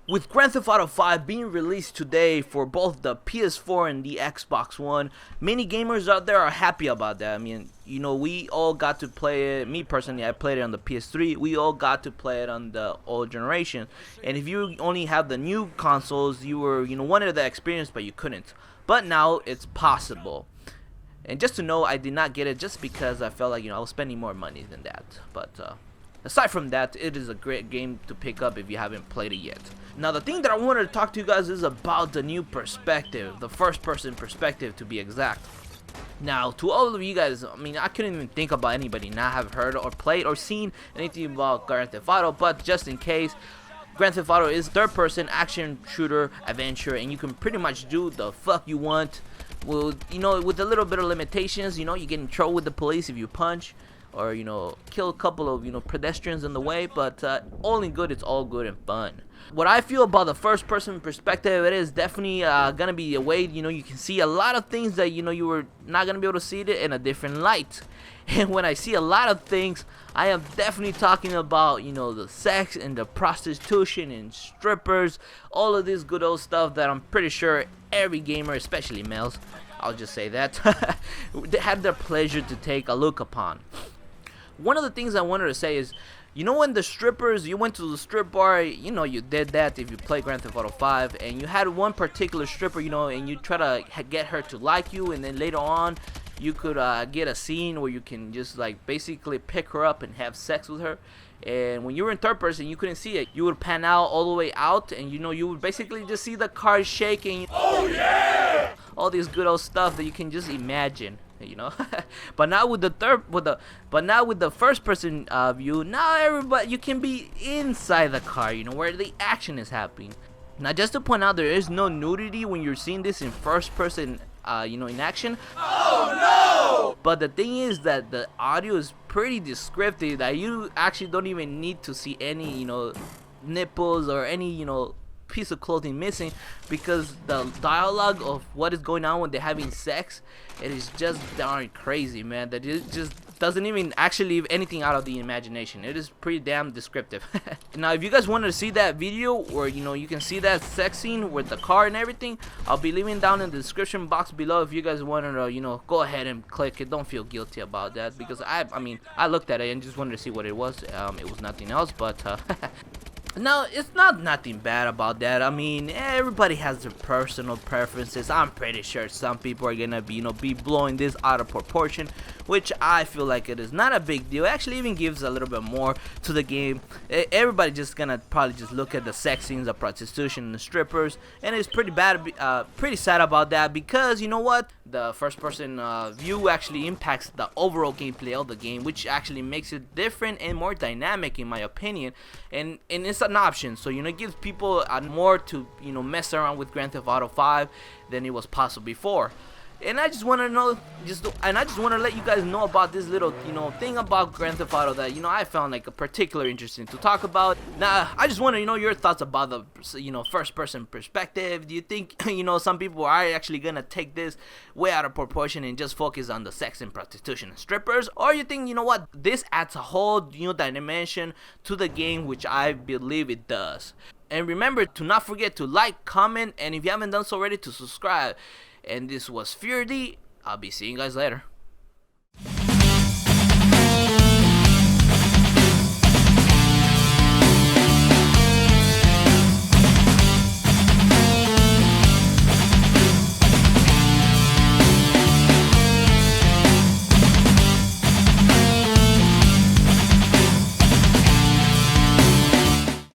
With Grand Theft Auto 5 being released today for both the PS4 and the Xbox One, many gamers out there are happy about that. I mean, you know, we all got to play it. Me personally, I played it on the PS3. We all got to play it on the old generation. And if you only have the new consoles, you were, wanted that experience, but you couldn't. But now it's possible. And just to know, I did not get it just because I felt like, I was spending more money than that. But aside from that, it is a great game to pick up if you haven't played it yet. Now, the thing that I wanted to talk to you guys is about the new perspective, the first-person perspective to be exact. Now, to all of you guys, I mean, I couldn't even think about anybody not have heard or played or seen anything about Grand Theft Auto, but just in case, Grand Theft Auto is third-person action shooter adventure, and you can pretty much do the fuck you want. Well, with a little bit of limitations, you get in trouble with the police if you punch, or kill a couple of pedestrians in the way, but all in good, it's all good and fun. What I feel about the first person perspective, it is definitely gonna be a way you can see a lot of things that you were not gonna be able to see it in a different light. And when I see a lot of things, I am definitely talking about the sex and the prostitution and strippers, all of this good old stuff that I'm pretty sure every gamer, especially males, I'll just say that, they had their pleasure to take a look upon. One of the things I wanted to say is, when the strippers, you went to the strip bar, you did that if you play Grand Theft Auto 5, and you had one particular stripper, and you try to get her to like you, and then later on, you could get a scene where you can just basically pick her up and have sex with her. And when you were in third person, you couldn't see it. You would pan out all the way out, and you would basically just see the car shaking. Oh yeah! All this good old stuff that you can just imagine. But now with the first person view, now everybody, you can be inside the car, where the action is happening. Now, just to point out, there is no nudity when you're seeing this in first person, in action. Oh no! But the thing is that the audio is pretty descriptive, that you actually don't even need to see any, nipples or any, piece of clothing missing, because the dialogue of what is going on when they're having sex, it is just darn crazy, man, that it just doesn't even actually leave anything out of the imagination. It is pretty damn descriptive. Now, if you guys wanted to see that video where you can see that sex scene with the car and everything, I'll be leaving down in the description box below if you guys wanted to go ahead and click it. Don't feel guilty about that, because I looked at it and just wanted to see what it was. It was nothing else, but now, it's not nothing bad about that. I mean, everybody has their personal preferences. I'm pretty sure some people are gonna be blowing this out of proportion, which I feel like it is not a big deal. It actually even gives a little bit more to the game. Everybody just gonna probably just look at the sex scenes, the prostitution, and the strippers, and it's pretty bad, pretty sad about that, because you know what? The first-person view actually impacts the overall gameplay of the game, which actually makes it different and more dynamic, in my opinion. And it's an option, so it gives people more to mess around with Grand Theft Auto 5 than it was possible before. And I just want to let you guys know about this little thing about Grand Theft Auto that I found particularly interesting to talk about. Now, I just want to know your thoughts about the first person perspective. Do you think some people are actually gonna take this way out of proportion and just focus on the sex and prostitution and strippers, or you think what, this adds a whole new dimension to the game, which I believe it does. And remember to not forget to like, comment, and if you haven't done so already, to subscribe. And this was Fury D. I'll be seeing you guys later.